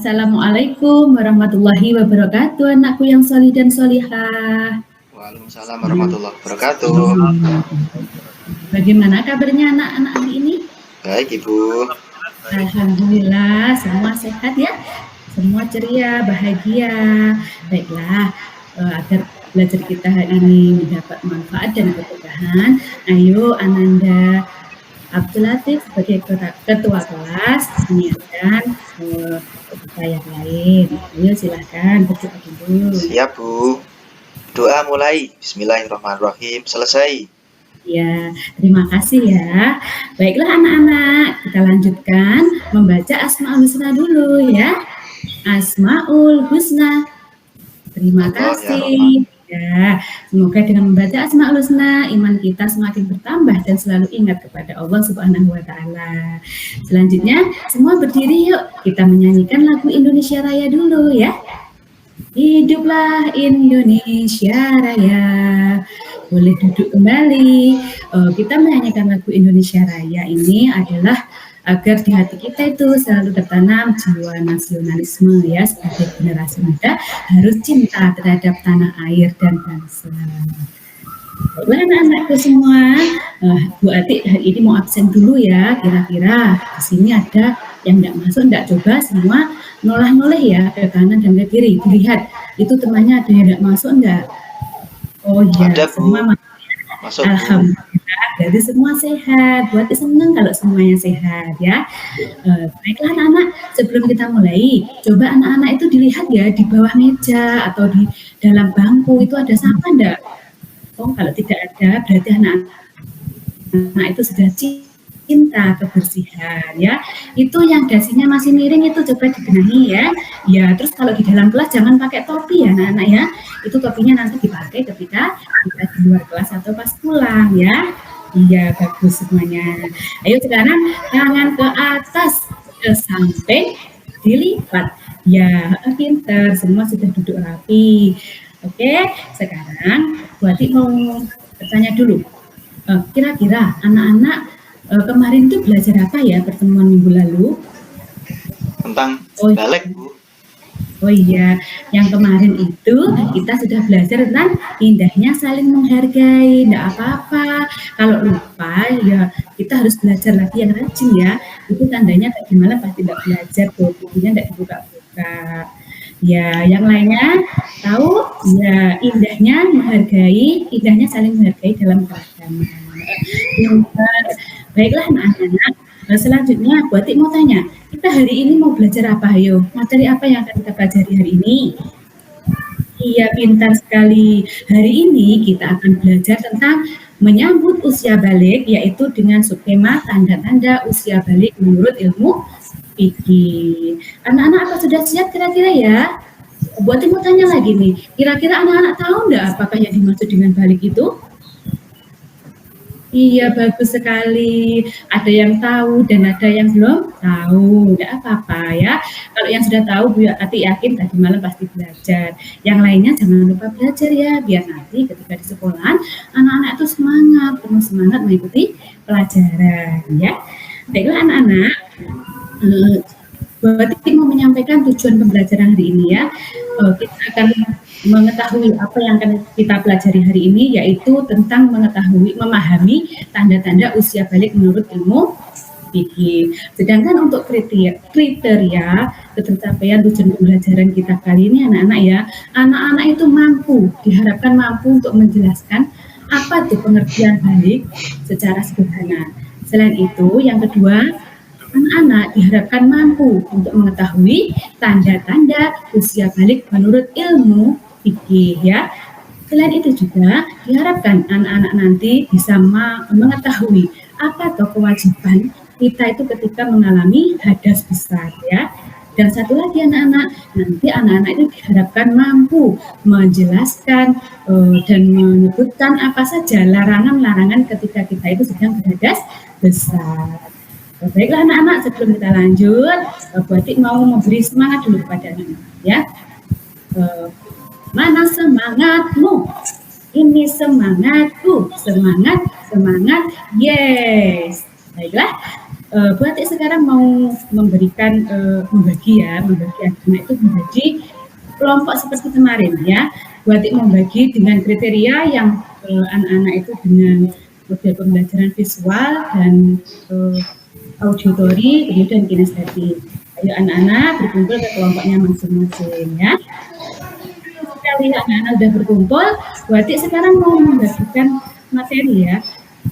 Assalamualaikum warahmatullahi wabarakatuh, anakku yang solih dan solihah. Waalaikumsalam warahmatullahi wabarakatuh. Bagaimana kabarnya anak-anak hari ini? Baik, Ibu. Alhamdulillah, semua sehat ya? Semua ceria, bahagia. Baiklah, agar belajar kita hari ini mendapat manfaat dan keberkahan, ayo Ananda Abdul Latif sebagai ketua kelas mengingatkan kita yang lain. Ayo silahkan berdoa dulu. Siap, Bu. Doa mulai. Bismillahirrahmanirrahim. Selesai. Ya, terima kasih ya. Baiklah anak-anak, kita lanjutkan membaca Asmaul Husna dulu ya. Asmaul Husna. Terima kasih. Ya, semoga dengan membaca Asmaul Husna, iman kita semakin bertambah dan selalu ingat kepada Allah Subhanahu wa Ta'ala. Selanjutnya, semua berdiri yuk. Kita menyanyikan lagu Indonesia Raya dulu ya. Hiduplah Indonesia Raya. Boleh duduk kembali. Kita menyanyikan lagu Indonesia Raya ini adalah agar di hati kita itu selalu tertanam jiwa nasionalisme ya, sebagai generasi muda harus cinta terhadap tanah air dan bangsa. Baiklah anak-anakku semua, Bu Atik hari ini mau absen dulu ya, kira-kira di sini ada yang nggak masuk, nggak coba semua noleh-noleh ya ke kanan dan ke kiri, dilihat itu temannya ada yang nggak masuk nggak? Oh iya, ada, semua masuk. Alhamdulillah, jadi semua sehat. Buat senang kalau semuanya sehat ya. Baiklah anak-anak, sebelum kita mulai, coba anak-anak itu dilihat ya di bawah meja atau di dalam bangku itu ada sampah enggak? Oh, kalau tidak ada, berarti anak-anak itu sudah cinta kebersihan ya. Itu yang dasinya masih miring itu coba dibenahi ya. Ya, terus kalau di dalam kelas jangan pakai topi ya anak-anak ya. Itu topinya nanti dipakai ketika kita di luar kelas atau pas pulang ya. Iya, bagus semuanya. Ayo sekarang tangan ke atas ke samping dilipat. Ya, pinter, semua sudah duduk rapi. Oke, sekarang Bu Atik mau bertanya dulu. Kira-kira anak-anak kemarin itu belajar apa ya pertemuan minggu lalu? Tentang balik, Bu. Oh iya, yang kemarin itu kita sudah belajar tentang indahnya saling menghargai, enggak apa-apa. Kalau lupa ya kita harus belajar lagi yang rajin ya. Itu tandanya kayak gimana pasti enggak belajar tuh, bukunya enggak dibuka-buka. Ya, yang lainnya tahu ya indahnya menghargai, indahnya saling menghargai dalam keagamaan. Baiklah anak-anak, selanjutnya Bu Atik mau tanya, kita hari ini mau belajar apa ayo? Materi apa yang akan kita pelajari hari ini? Iya, pintar sekali. Hari ini kita akan belajar tentang menyambut usia balik, yaitu dengan subtema tanda-tanda usia balik menurut ilmu fikih. Anak-anak apa sudah siap kira-kira ya? Bu Atik mau tanya lagi nih, kira-kira anak-anak tahu enggak apakah yang dimaksud dengan balik itu? Iya, bagus sekali. Ada yang tahu dan ada yang belum tahu. Enggak apa-apa ya. Kalau yang sudah tahu, Bu Atik yakin tadi malam pasti belajar. Yang lainnya jangan lupa belajar ya, biar nanti ketika di sekolah anak-anak itu semangat, penuh semangat mengikuti pelajaran ya. Baiklah anak-anak, Bu Atik mau menyampaikan tujuan pembelajaran hari ini ya. Kita akan mengetahui apa yang akan kita pelajari hari ini, yaitu tentang memahami tanda-tanda usia balik menurut ilmu fikih. Sedangkan untuk kriteria ketercapaian tujuan pembelajaran kita kali ini anak-anak ya, anak-anak itu diharapkan mampu untuk menjelaskan apa itu pengertian balik secara sederhana. Selain itu, yang kedua, anak-anak diharapkan mampu untuk mengetahui tanda-tanda usia balik menurut ilmu fikih ya. Selain itu juga diharapkan anak-anak nanti bisa mengetahui apa atau kewajiban kita itu ketika mengalami hadas besar ya. Dan satu lagi anak-anak, nanti anak-anak itu diharapkan mampu menjelaskan dan menyebutkan apa saja larangan-larangan ketika kita itu sedang berhadas besar. Baiklah anak-anak, sebelum kita lanjut, Bu Atik mau memberi semangat dulu kepada anak-anak ya. Mana semangatmu? Ini semangatku. Semangat, semangat, yes. Baiklah, Bu Ati sekarang mau membagi anak itu menjadi kelompok seperti kemarin ya. Bu Ati membagi dengan kriteria yang anak-anak itu dengan model pembelajaran visual dan auditori, kemudian kinestetik. Ayo anak-anak berkumpul ke kelompoknya masing-masing ya. Sekali anak-anak sudah berkumpul, Bu Ati sekarang mau membagikan materi ya.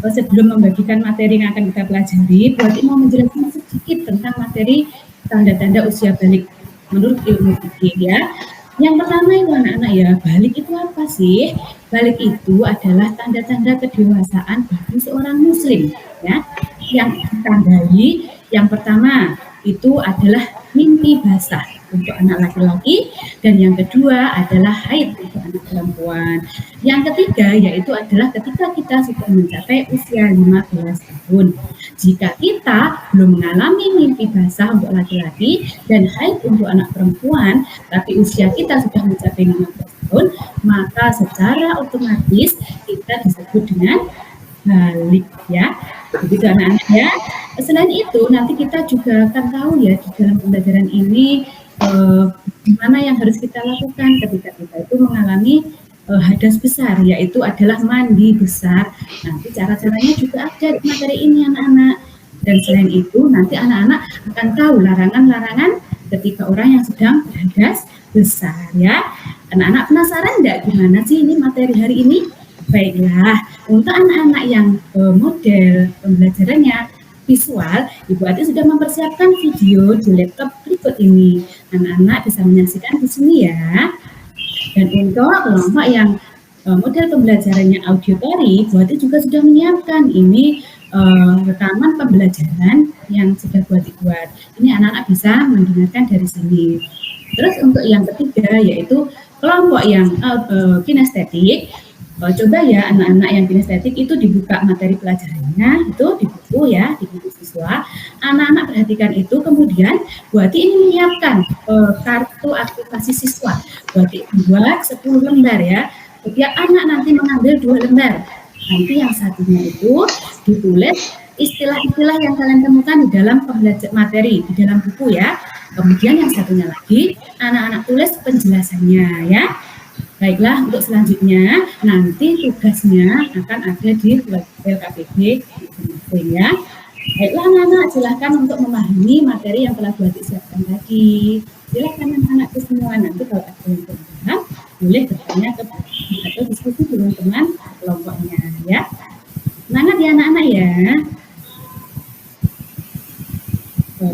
Sebelum membagikan materi yang akan kita pelajari, Bu Ati mau menjelaskan sedikit tentang materi tanda-tanda usia balik menurut ilmu fikih ya. Yang pertama itu anak-anak ya, balik itu apa sih? Balik itu adalah tanda-tanda kedewasaan bagi seorang muslim ya. Yang ditandai yang pertama itu adalah mimpi basah untuk anak laki-laki, dan yang kedua adalah haid untuk anak perempuan. Yang ketiga yaitu adalah ketika kita sudah mencapai usia 15 tahun. Jika kita belum mengalami mimpi basah untuk laki-laki dan haid untuk anak perempuan, tapi usia kita sudah mencapai 15 tahun, maka secara otomatis kita disebut dengan balik ya. Begitu anak-anak ya. Selain itu nanti kita juga akan tahu ya di dalam pembelajaran ini gimana yang harus kita lakukan ketika kita itu mengalami hadas besar, yaitu adalah mandi besar. Nanti cara-caranya juga ada di materi ini anak-anak. Dan selain itu nanti anak-anak akan tahu larangan-larangan ketika orang yang sedang hadas besar ya. Anak-anak penasaran enggak gimana sih ini materi hari ini? Baiklah, untuk anak-anak yang model pembelajarannya visual, Ibu Ati sudah mempersiapkan video di laptop berikut ini. Anak-anak bisa menyaksikan di sini ya. Dan untuk kelompok yang model pembelajarannya auditori, Bu Ati juga sudah menyiapkan ini rekaman pembelajaran yang sudah Bu Ati buat. Ini anak-anak bisa mendengarkan dari sini. Terus untuk yang ketiga yaitu kelompok yang kinestetik. Coba ya anak-anak yang kinestetik itu dibuka materi pelajarannya itu di buku ya, di buku siswa. Anak-anak perhatikan itu, kemudian Bu Ati ini menyiapkan kartu aktivasi siswa. Bu Ati buat 10 lembar ya. Setiap anak nanti mengambil 2 lembar. Nanti yang satunya itu ditulis istilah-istilah yang kalian temukan di dalam pembelajaran materi, di dalam buku ya. Kemudian yang satunya lagi anak-anak tulis penjelasannya ya. Baiklah, untuk selanjutnya nanti tugasnya akan ada di LKPD ya. Baiklah anak-anak, silahkan untuk memahami materi yang telah Bu Ati siapkan tadi. Silahkan anak-anakku semua, nanti kalau ada yang kurang boleh bertanya ke Bu Ati atau diskusi dengan teman kelompoknya ya. Semangat ya anak-anak ya.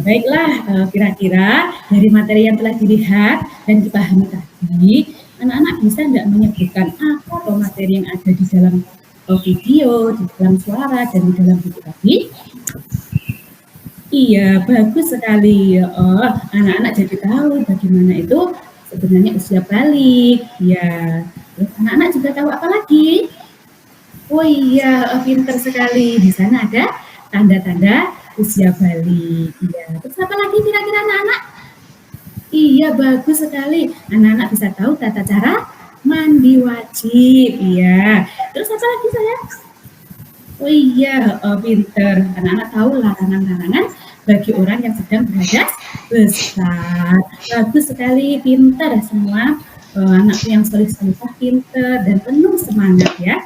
Baiklah, kira-kira dari materi yang telah dilihat dan dipahami tadi, anak-anak bisa tidak menyebutkan apa materi yang ada di dalam video, di dalam suara, dan di dalam buku tadi? Iya, bagus sekali. Anak-anak jadi tahu bagaimana itu sebenarnya usia balik. Ya, terus anak-anak juga tahu apa lagi? Oh iya, pintar sekali. Di sana ada tanda-tanda usia balik. Iya, terus apa lagi kira-kira anak-anak? Iya, bagus sekali. Anak-anak bisa tahu tata cara mandi wajib. Iya. Terus apa lagi sayang? Oh iya, pinter. Anak-anak tahu larangan-larangan bagi orang yang sedang berhadas besar. Bagus sekali, pinter semua. Anakku yang solih-solihah pinter dan penuh semangat ya.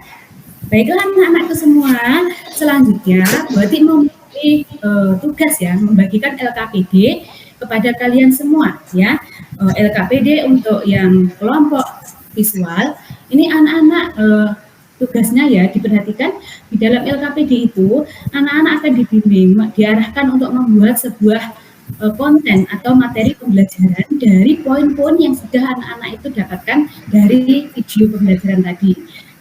Baiklah anak-anakku semua. Selanjutnya, Bu Ati mau tugas ya, membagikan LKPD kepada kalian semua ya. LKPD untuk yang kelompok visual ini anak-anak tugasnya ya diperhatikan di dalam LKPD itu anak-anak akan dibimbing, diarahkan untuk membuat sebuah konten atau materi pembelajaran dari poin-poin yang sudah anak-anak itu dapatkan dari video pembelajaran tadi.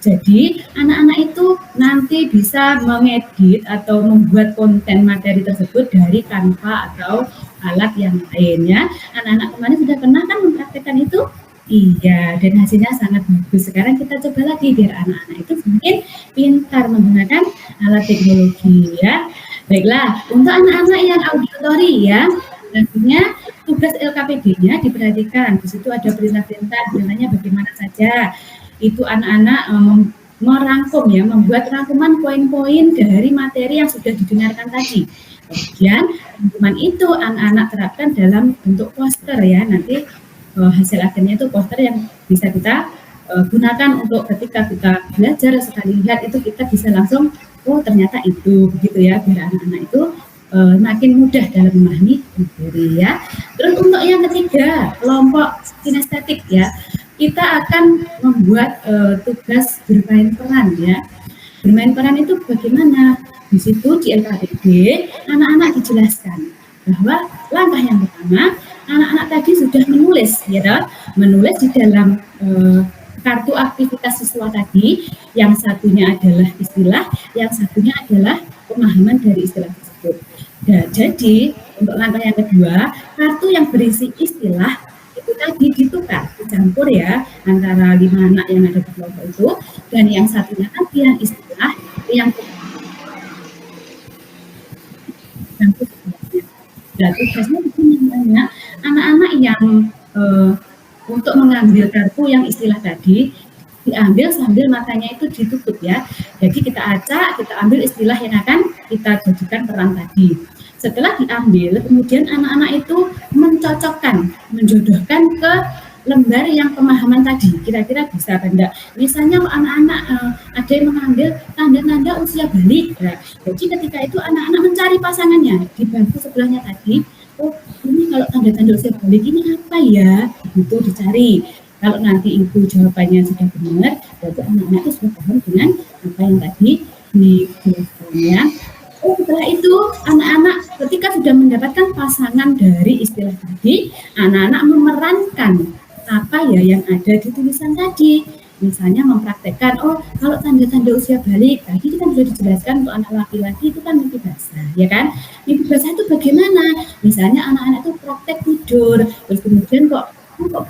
Jadi anak-anak itu nanti bisa mengedit atau membuat konten materi tersebut dari Canva atau alat yang lainnya. Anak-anak kemarin sudah pernah kan mempraktekkan itu? Iya, dan hasilnya sangat bagus. Sekarang kita coba lagi biar anak-anak itu semakin pintar menggunakan alat teknologi ya. Baiklah, untuk anak-anak yang auditori ya, nantinya tugas LKPD-nya diperhatikan. Di situ ada perintah-perintah, perintahnya bagaimana saja. Itu anak-anak merangkum ya, membuat rangkuman poin-poin dari materi yang sudah didengarkan tadi. Kemudian rangkuman itu anak-anak terapkan dalam bentuk poster ya. Nanti hasil akhirnya itu poster yang bisa kita gunakan untuk ketika kita belajar sekali lihat itu kita bisa langsung oh ternyata itu begitu ya, biar anak-anak itu makin mudah dalam memahami materi ya. Terus untuk yang ketiga, kelompok kinestetik ya, kita akan membuat tugas bermain peran ya. Bermain peran itu bagaimana? Di situ di LKPD anak-anak dijelaskan bahwa langkah yang pertama anak-anak tadi sudah menulis ya, menulis di dalam kartu aktivitas siswa tadi, yang satunya adalah istilah, yang satunya adalah pemahaman dari istilah tersebut. Dan jadi untuk langkah yang kedua, kartu yang berisi istilah itu tadi ditukar, dicampur ya antara 5 anak yang ada di kelompok itu, dan yang satunya tadi yang istilah, yang tugasnya begini, anak-anak yang untuk mengambil kartu yang istilah tadi diambil sambil matanya itu ditutup ya. Jadi kita acak, kita ambil istilah yang akan kita jadikan peran tadi. Setelah diambil, kemudian anak-anak itu mencocokkan, menjodohkan ke lembar yang pemahaman tadi. Kira-kira bisa apa enggak? Misalnya anak-anak ada yang mengambil tanda-tanda usia balik. Ya. Jadi ketika itu anak-anak mencari pasangannya di bangku sebelahnya tadi. Oh, ini kalau tanda-tanda usia balik ini apa ya? Itu dicari. Kalau nanti ibu jawabannya sudah benar, berarti anak-anak itu sudah paham dengan apa yang tadi dijelaskannya. Oh, setelah itu anak-anak ketika sudah mendapatkan pasangan dari istilah tadi, anak-anak memerankan apa ya yang ada di tulisan tadi. Misalnya mempraktekkan, oh kalau tanda-tanda usia balik, tadi kan sudah dijelaskan untuk anak laki-laki itu kan mimpi basah, ya kan? Mimpi basah itu bagaimana? Misalnya anak-anak itu praktek tidur, terus kemudian kok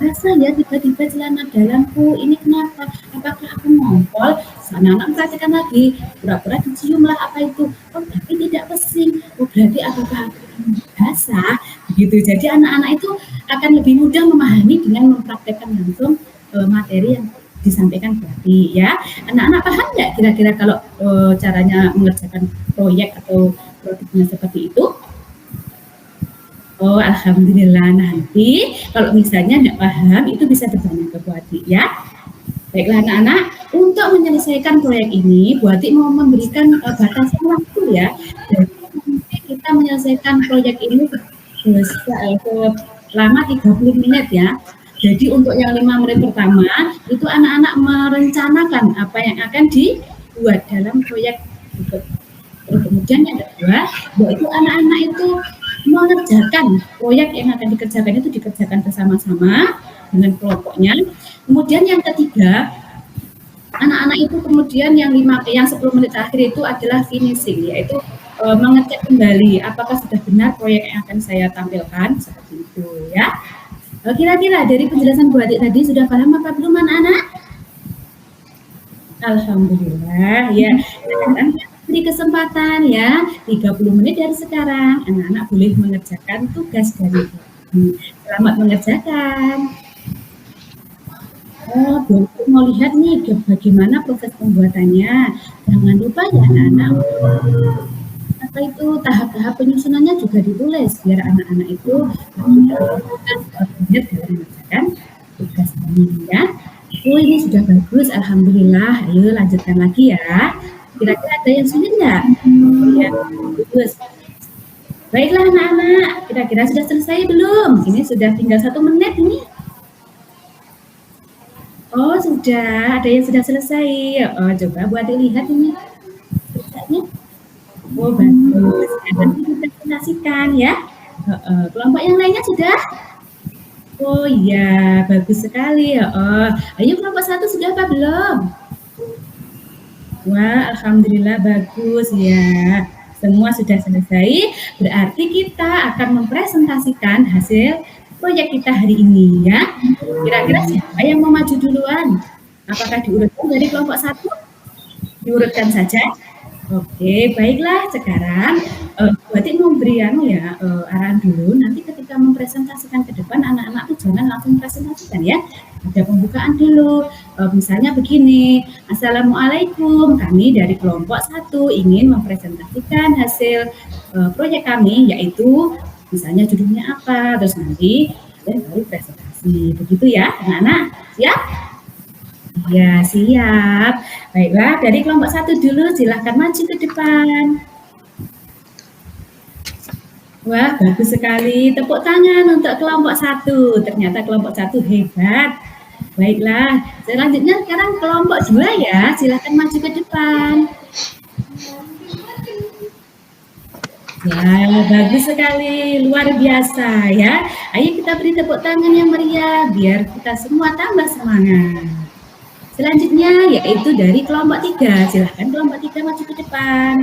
basah ya tiba-tiba celana dalamku, ini kenapa? Apakah aku ngompol? Anak-anak praktekkan lagi, pura-pura dicium lah apa itu? Oh tapi tidak pesing, oh berarti apakah aku basah? Begitu. Jadi anak-anak itu akan lebih mudah memahami dengan mempraktekkan langsung materi yang disampaikan berarti ya. Anak-anak paham nggak kira-kira kalau caranya mengerjakan proyek atau produknya seperti itu? Oh, alhamdulillah. Nanti kalau misalnya nggak paham itu bisa bertanya ke Bu Ati ya. Baiklah anak-anak, untuk menyelesaikan proyek ini Bu Ati mau memberikan batasan waktu ya. Jadi nanti kita menyelesaikan proyek ini selama 30 menit ya. Jadi untuk yang 5 menit pertama itu anak-anak merencanakan apa yang akan dibuat dalam proyek berikut. Terus kemudian yang kedua, yaitu anak-anak itu mengerjakan proyek yang akan dikerjakan itu dikerjakan bersama-sama dengan kelompoknya. Kemudian yang ketiga, anak-anak itu kemudian yang 10 menit terakhir itu adalah finishing, yaitu mengecek kembali apakah sudah benar proyek yang akan saya tampilkan seperti itu ya. Kira-kira dari penjelasan Bu Adik tadi sudah paham apa belum anak-anak? Alhamdulillah ya. Sekarang beri kesempatan ya 30 menit dari sekarang anak-anak boleh mengerjakan tugas dari ini. Selamat mengerjakan. Oh, Bu mau lihat nih bagaimana proses pembuatannya. Jangan lupa ya anak-anak. Apa itu tahap-tahap penyusunannya juga ditulis biar anak-anak itu benar dalam mengerjakan tugas ini ya. Oh ini sudah bagus, alhamdulillah. Ayo lanjutkan lagi ya. Kira-kira ada yang sulit nggak? Ya, bagus. Baiklah anak-anak, kira-kira sudah selesai belum? Ini sudah tinggal 1 menit ini. Oh sudah, ada yang sudah selesai. Oh coba buat dilihat ini. Oh bagus, nanti kita presentasikan ya. Kelompok yang lainnya sudah? Oh iya, bagus sekali. Ayo kelompok 1 sudah apa belum? Wah, alhamdulillah bagus ya. Semua sudah selesai. Berarti kita akan mempresentasikan hasil proyek kita hari ini ya. Kira-kira siapa yang mau maju duluan? Apakah diurutkan dari kelompok 1? Diurutkan saja. Oke, baiklah. Sekarang Berarti memberi arahan dulu, nanti ketika mempresentasikan ke depan anak-anak tuh jangan langsung presentasikan ya. Ada pembukaan dulu, misalnya begini, Assalamualaikum, kami dari kelompok 1 ingin mempresentasikan hasil proyek kami, yaitu misalnya judulnya apa, terus nanti kalian baru presentasi, begitu ya anak-anak, siap? Ya siap. Baiklah, dari kelompok 1 dulu silahkan maju ke depan. Wah, bagus sekali. Tepuk tangan untuk kelompok 1. Ternyata kelompok 1 hebat. Baiklah, selanjutnya sekarang kelompok 2 ya. Silakan maju ke depan. Ya, bagus sekali. Luar biasa ya. Ayo kita beri tepuk tangan yang meriah biar kita semua tambah semangat. Selanjutnya yaitu dari kelompok 3. Silakan kelompok 3 maju ke depan.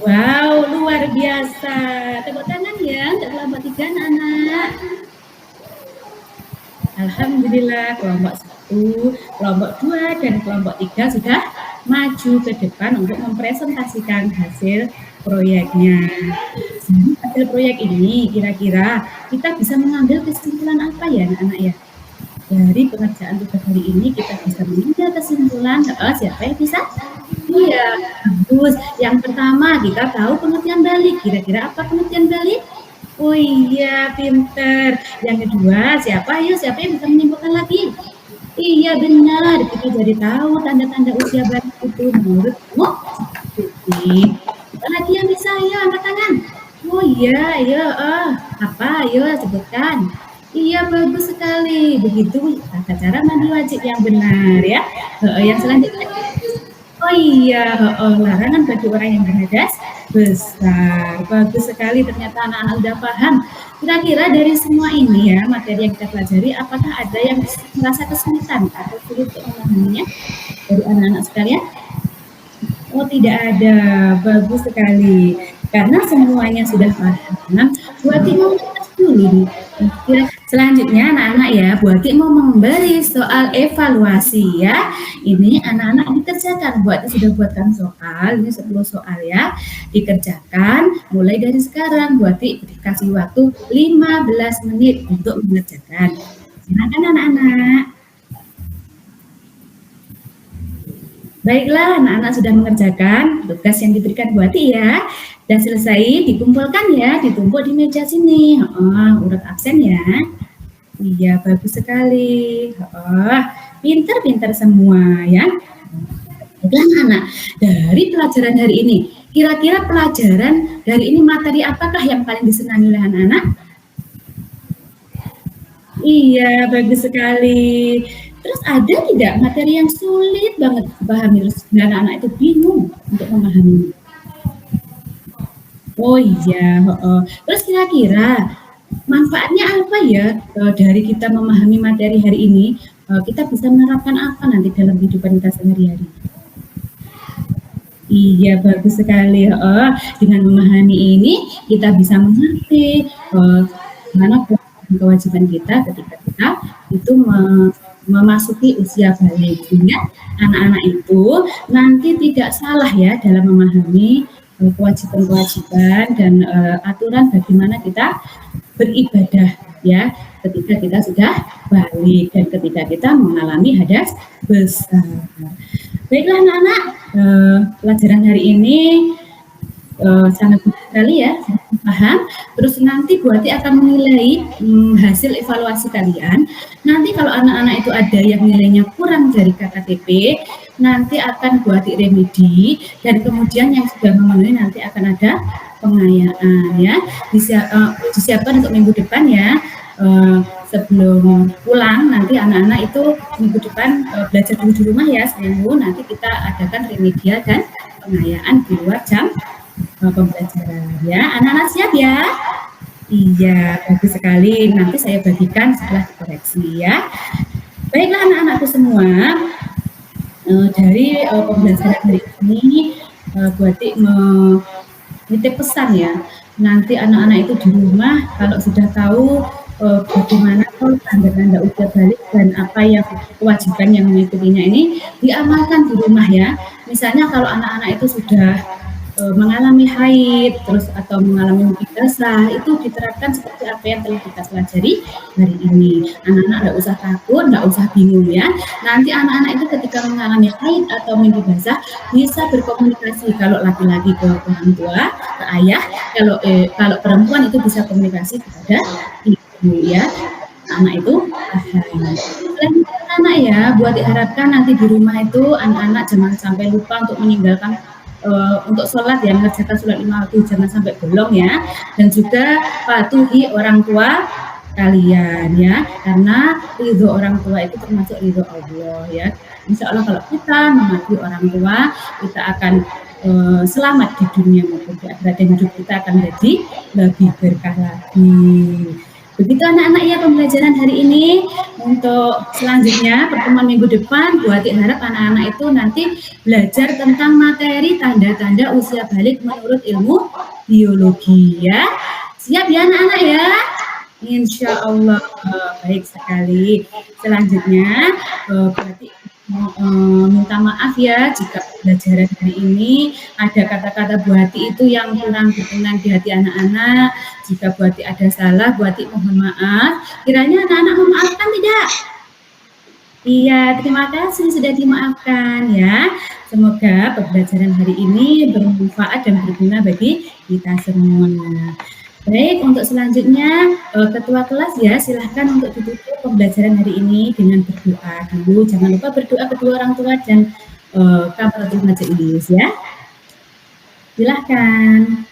Wow, luar biasa. Tepuk tangan ya untuk kelompok 3 anak-anak. Alhamdulillah kelompok 1, kelompok 2, dan kelompok 3 sudah maju ke depan untuk mempresentasikan hasil proyeknya. Hasil proyek ini kira-kira kita bisa mengambil kesimpulan apa ya anak-anak ya? Dari pengerjaan tugas hari ini kita bisa mengambil kesimpulan, siapa yang bisa? Iya, bagus. Yang pertama kita tahu pengertian balik. Kira-kira apa pengertian balik? Oh iya, pinter. Yang kedua, siapa yang bisa menyimpulkan lagi? Iya benar, kita jadi tahu tanda-tanda usia balik itu menurutmu. Apa lagi yang bisa? Ayo angkat tangan. Oh iya, ayo, apa? Ayo sebutkan. Iya, bagus sekali. Begitu tata cara mandi wajib yang benar ya. Yang selanjutnya, oh iya, larangan bagi orang yang berhadas besar. Bagus sekali, ternyata anak-anak udah paham. Kira-kira dari semua ini ya, materi yang kita pelajari, apakah ada yang merasa kesulitan atau sulit untuk memahaminya dari anak-anak sekalian? Oh, tidak ada. Bagus sekali. Karena semuanya sudah paham, buati mau tes dulu. Selanjutnya anak-anak ya, buati mau memberi soal evaluasi ya. Ini anak-anak dikerjakan. Buati sudah buatkan soal, ini 10 soal ya. Dikerjakan mulai dari sekarang. Buati dikasih waktu 15 menit untuk mengerjakan. Silakan anak-anak. Baiklah, anak-anak sudah mengerjakan tugas yang diberikan Buati ya. Dan selesai, dikumpulkan ya, ditumpuk di meja sini. Urut absen ya. Iya, bagus sekali. Pinter-pinter semua ya. Baiklah anak, dari pelajaran hari ini, kira-kira pelajaran dari ini materi apakah yang paling disenangi oleh anak-anak? Iya, bagus sekali. Terus ada tidak materi yang sulit banget dipahami, terus anak-anak itu bingung untuk memahaminya? Oh iya, terus kira-kira manfaatnya apa ya dari kita memahami materi hari ini? Kita bisa menerapkan apa nanti dalam kehidupan kita sehari-hari? Iya, bagus sekali. Dengan memahami ini, kita bisa mengerti mana kewajiban kita ketika kita itu memasuki usia balik, sehingga anak-anak itu nanti tidak salah ya dalam memahami kewajiban-kewajiban dan aturan bagaimana kita beribadah ya ketika kita sudah balik dan ketika kita mengalami hadas besar. Baiklah anak-anak, pelajaran hari ini sangat bagus sekali ya, paham. Terus nanti Buati akan menilai hasil evaluasi kalian. Nanti kalau anak-anak itu ada yang nilainya kurang dari KKTP, nanti akan Buati remedi, dan kemudian yang sudah memenuhi nanti akan ada pengayaan ya. Disiapkan untuk minggu depan ya. Sebelum pulang nanti anak-anak itu minggu depan belajar dulu di rumah ya seminggu. Nanti kita adakan remedial dan pengayaan di luar jam pembelajaran ya. Anak-anak siap ya? Iya, bagus sekali. Nanti saya bagikan setelah dikoreksi ya. Baiklah anak-anakku semua, dari pembelajaran hari ini Buati menitip pesan ya. Nanti anak-anak itu di rumah kalau sudah tahu bagaimana tanda-tanda usia balik dan apa yang kewajiban yang mengikutinya ini diamalkan di rumah ya. Misalnya kalau anak-anak itu sudah mengalami haid terus atau mengalami mimpi basah itu diterapkan seperti apa yang telah kita pelajari hari ini. Anak-anak nggak usah takut, nggak usah bingung ya. Nanti anak-anak itu ketika mengalami haid atau mimpi basah bisa berkomunikasi. Kalau laki-laki ke orang tua, ke ayah, kalau perempuan itu bisa komunikasi kepada ibu ya. Anak itu paham. Selain itu anak ya, buat diharapkan nanti di rumah itu anak-anak jangan sampai lupa untuk meninggalkan untuk sholat ya, mengerjakan sholat 5 waktu jangan sampai bolong ya, dan juga patuhi orang tua kalian ya, karena ridho orang tua itu termasuk ridho Allah ya. Insya Allah kalau kita mematuhi orang tua, kita akan selamat di dunia maupun di akhirat, dan hidup kita akan menjadi lebih berkah lagi. Begitu anak-anak ya pembelajaran hari ini. Untuk selanjutnya pertemuan minggu depan, buat harap anak-anak itu nanti belajar tentang materi tanda-tanda usia balik menurut ilmu biologi ya. Siap ya anak-anak ya? Insya Allah baik sekali. Selanjutnya berarti minta maaf ya jika pembelajaran hari ini ada kata-kata Bu Hati itu yang kurang berkenan di hati anak-anak. Jika Bu Hati ada salah, Bu Hati mohon maaf. Kiranya anak-anak memaafkan tidak? Iya, terima kasih sudah dimaafkan ya. Semoga pembelajaran hari ini bermanfaat dan berguna bagi kita semuanya. Baik, untuk selanjutnya Ketua kelas ya, silahkan untuk ditutup pembelajaran hari ini dengan berdoa dulu. Jangan lupa berdoa kedua orang tua dan Kafaratul Majelis ya. Silahkan.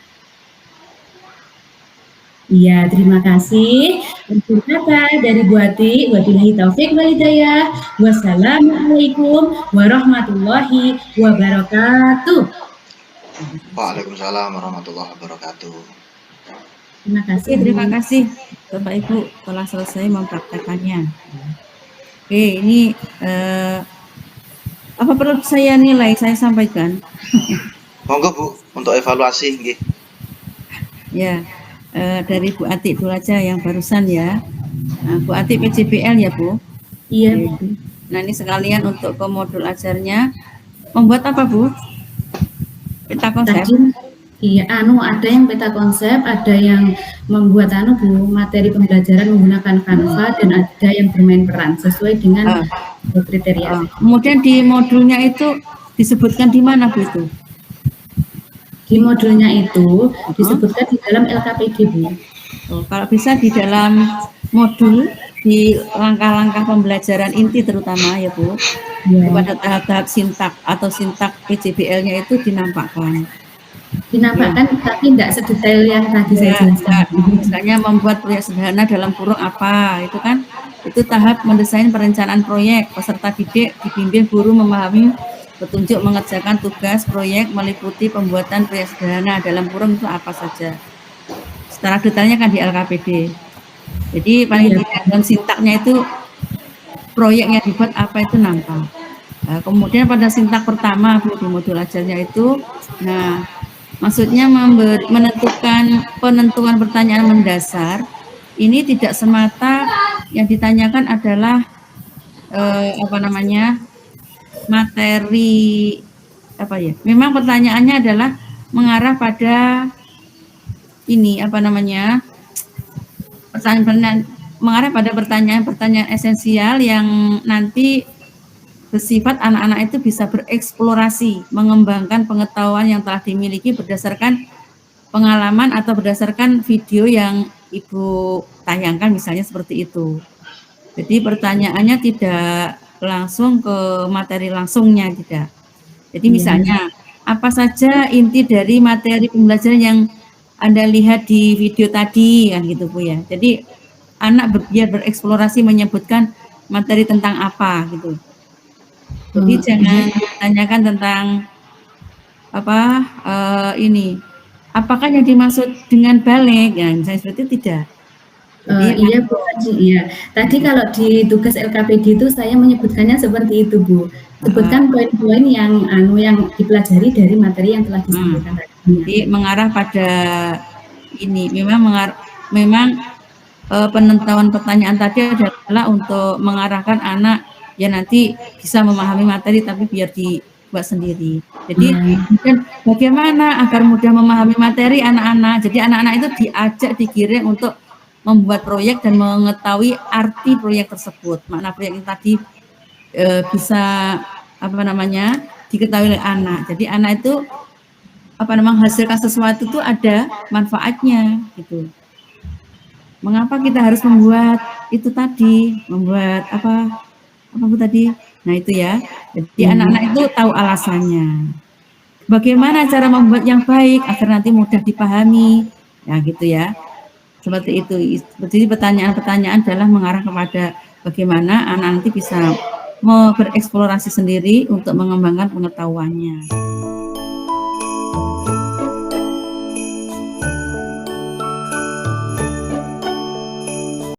Iya, terima kasih. Untuk kata dari Bu Hati, wabillahi taufik wal hidayah. Wassalamualaikum warahmatullahi wabarakatuh. Waalaikumsalam warahmatullahi wabarakatuh. Terima kasih Bapak Ibu telah selesai mempraktekannya. Oke, ini apa perlu saya nilai, saya sampaikan? Monggo Bu, untuk evaluasi nggih. Ya, dari Bu Atik dulu aja yang barusan ya. Bu Atik PJBL ya Bu? Iya. Nah ini sekalian untuk ke modul ajarnya. Membuat apa Bu? Peta konsep? Iya, ada yang peta konsep, ada yang membuat Bu materi pembelajaran menggunakan Canva, dan ada yang bermain peran sesuai dengan kriteria. Kemudian di modulnya itu disebutkan di mana Bu itu? Di modulnya itu disebutkan di dalam LKPD Bu. Kalau bisa di dalam modul di langkah-langkah pembelajaran inti terutama ya Bu, pada tahap-tahap sintak atau sintak PJBL-nya itu dinampakkan. Tapi tidak sedetail yang tadi saya jelaskan. Misalnya membuat proyek sederhana dalam kurung apa, itu kan itu tahap mendesain perencanaan proyek. Peserta didik dibimbing guru memahami petunjuk mengerjakan tugas proyek meliputi pembuatan proyek sederhana dalam kurung itu apa saja. Secara detailnya kan di LKPD. Jadi paling tidak dalam sintaknya itu proyeknya dibuat apa itu nampak. Nah, kemudian pada sintak pertama Bu di modul ajarnya itu, nah maksudnya menentukan penentuan pertanyaan mendasar ini tidak semata yang ditanyakan adalah materi memang pertanyaannya adalah mengarah pada ini mengarah pada pertanyaan-pertanyaan esensial yang nanti bersifat anak-anak itu bisa bereksplorasi, mengembangkan pengetahuan yang telah dimiliki berdasarkan pengalaman atau berdasarkan video yang Ibu tayangkan misalnya seperti itu. Jadi pertanyaannya tidak langsung ke materi langsungnya, tidak. Jadi misalnya, apa saja inti dari materi pembelajaran yang Anda lihat di video tadi, kan gitu Bu ya. Jadi anak biar bereksplorasi menyebutkan materi tentang apa gitu. Jadi jangan tanyakan tentang apakah yang dimaksud dengan balik, ya saya seperti itu tidak. Iya Bu, iya. Tadi kalau di tugas LKPD itu saya menyebutkannya seperti itu Bu. Sebutkan poin-poin yang dipelajari dari materi yang telah disampaikan tadi. Jadi mengarah pada ini, memang penentuan pertanyaan tadi adalah untuk mengarahkan anak ya nanti bisa memahami materi tapi biar buat sendiri. Jadi Iya. mungkin bagaimana agar mudah memahami materi anak-anak. Jadi anak-anak itu diajak, digiring untuk membuat proyek dan mengetahui arti proyek tersebut. Makna proyek yang tadi bisa diketahui oleh anak. Jadi anak itu menghasilkan sesuatu itu ada manfaatnya gitu. Mengapa kita harus membuat itu tadi, membuat apa tadi? Nah itu ya. Jadi anak-anak itu tahu alasannya. Bagaimana cara membuat yang baik agar nanti mudah dipahami, ya gitu ya. Seperti itu. Jadi pertanyaan-pertanyaan adalah mengarah kepada bagaimana anak nanti bisa bereksplorasi sendiri untuk mengembangkan pengetahuannya.